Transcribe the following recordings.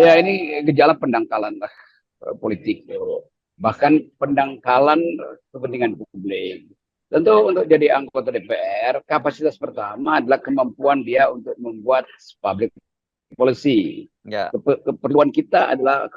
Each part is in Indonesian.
Ya ini gejala pendangkalan lah politik. Bahkan pendangkalan kepentingan publik. Tentu untuk jadi anggota DPR, kapasitas pertama adalah kemampuan dia untuk membuat public policy. Ya. Keperluan kita adalah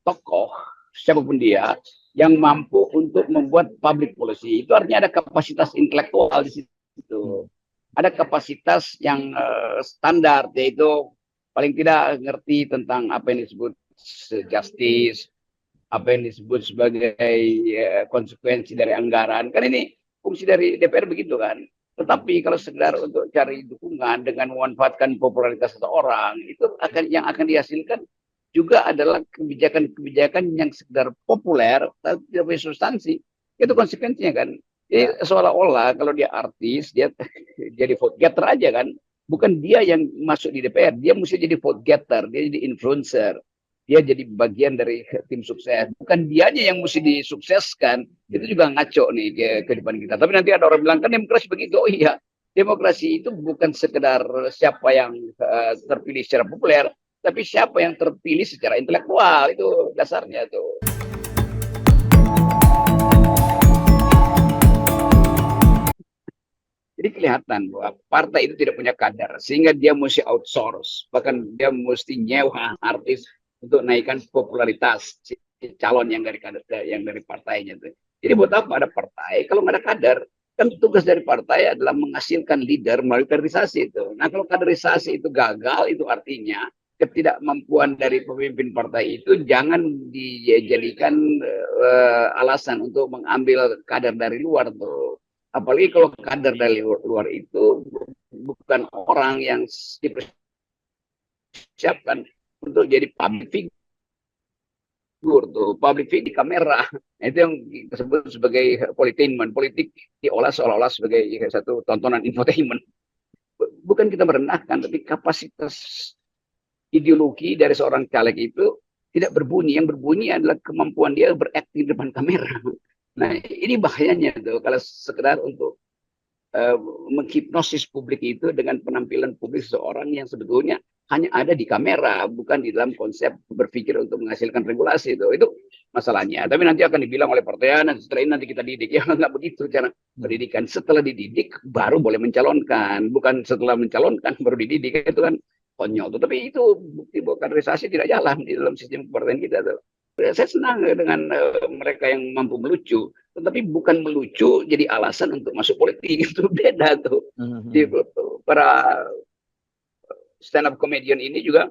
tokoh, siapapun dia, yang mampu untuk membuat public policy. Itu artinya ada kapasitas intelektual di situ. Ada kapasitas yang standar, yaitu paling tidak ngerti tentang apa yang disebut justice, apa yang disebut sebagai konsekuensi dari anggaran. Kan ini fungsi dari DPR begitu kan. Tetapi kalau sekedar untuk cari dukungan dengan memanfaatkan popularitas seseorang, itu akan dihasilkan juga adalah kebijakan-kebijakan yang sekedar populer tapi tidak punya substansi. Itu konsekuensinya kan. Jadi seolah-olah kalau dia artis, dia jadi vote getter aja kan. Bukan dia yang masuk di DPR, dia mesti jadi vote getter, dia jadi influencer. Dia jadi bagian dari tim sukses. Bukan dianya yang mesti disukseskan. Itu juga ngaco nih ke depan kita. Tapi nanti ada orang bilang, kan demokrasi begitu. Oh iya, demokrasi itu bukan sekedar siapa yang terpilih secara populer, tapi siapa yang terpilih secara intelektual. Itu dasarnya tuh. Jadi kelihatan bahwa partai itu tidak punya kader, sehingga dia mesti outsource, bahkan dia mesti nyewa artis untuk naikkan popularitas si calon yang dari kader, yang dari partainya itu. Jadi buat apa ada partai kalau nggak ada kader? Kan tugas dari partai adalah menghasilkan leader melalui kaderisasi itu. Nah kalau kaderisasi itu gagal, itu artinya ketidakmampuan dari pemimpin partai itu jangan dijadikan alasan untuk mengambil kader dari luar tuh. Apalagi kalau kader dari luar itu bukan orang yang dipersiapkan untuk jadi public figure tuh, public figure di kamera. Nah, itu yang disebut sebagai politainment. Politik diolah seolah-olah sebagai satu tontonan infotainment. Bukan kita merendahkan, tapi kapasitas ideologi dari seorang caleg itu tidak berbunyi. Yang berbunyi adalah kemampuan dia berakting di depan kamera. Nah, ini bahayanya tuh kalau sekedar untuk menghipnosis publik itu dengan penampilan publik seseorang yang sebetulnya hanya ada di kamera, bukan di dalam konsep berpikir untuk menghasilkan regulasi itu. Itu masalahnya. Tapi nanti akan dibilang oleh partai, nanti setelah ini nanti kita didik. Ya nggak begitu cara pendidikan. Setelah dididik baru boleh mencalonkan, bukan setelah mencalonkan baru dididik. Itu kan konyol tuh. Tapi itu bukti bahwa kaderisasi tidak jalan di dalam sistem kepartaian kita tuh. Saya senang dengan mereka yang mampu melucu, tetapi bukan melucu jadi alasan untuk masuk politik. Itu beda tuh. Para stand up comedian ini juga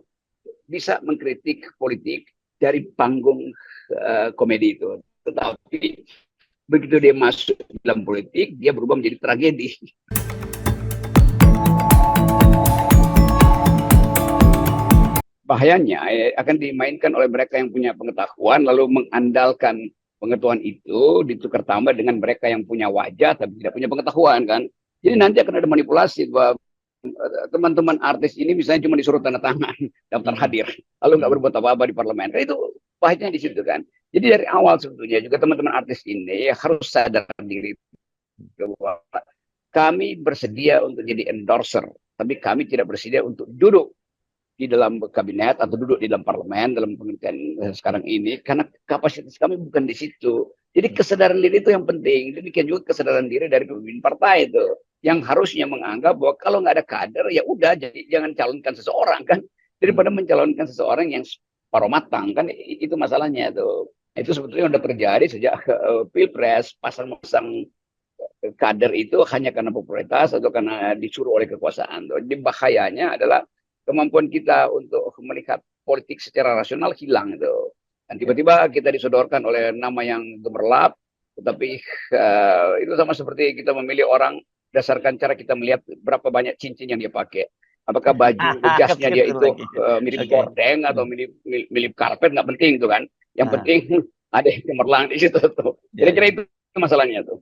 bisa mengkritik politik dari panggung komedi itu. Tetapi begitu dia masuk dalam politik, dia berubah menjadi tragedi. Bahayanya akan dimainkan oleh mereka yang punya pengetahuan lalu mengandalkan pengetahuan itu ditukar tambah dengan mereka yang punya wajah tapi tidak punya pengetahuan kan. Jadi nanti akan ada manipulasi bahwa teman-teman artis ini misalnya cuma disuruh tanda tangan daftar hadir lalu nggak berbuat apa-apa di parlemen. Kan itu bahayanya di situ kan. Jadi dari awal sebetulnya juga teman-teman artis ini harus sadar diri bahwa kami bersedia untuk jadi endorser, tapi kami tidak bersedia untuk duduk di dalam kabinet atau duduk di dalam parlemen dalam pemerintahan sekarang ini karena kapasitas kami bukan di situ. Jadi kesadaran diri itu yang penting. Demikian juga kesadaran diri dari pemimpin partai itu yang harusnya menganggap bahwa kalau nggak ada kader ya udah jadi jangan calonkan seseorang kan daripada mencalonkan seseorang yang separuh matang kan itu masalahnya itu. Itu sebetulnya sudah terjadi sejak pilpres pasang-pasang kader itu hanya karena popularitas atau karena disuruh oleh kekuasaan. Jadi bahayanya adalah kemampuan kita untuk melihat politik secara rasional hilang itu. Dan tiba-tiba kita disodorkan oleh nama yang gemerlap, tetapi itu sama seperti kita memilih orang berdasarkan cara kita melihat berapa banyak cincin yang dia pakai. Apakah baju jasnya dia itu mirip gordeng atau mirip karpet, nggak penting itu kan. Yang penting ada yang gemerlang di situ tuh. Kira-kira itu masalahnya tuh.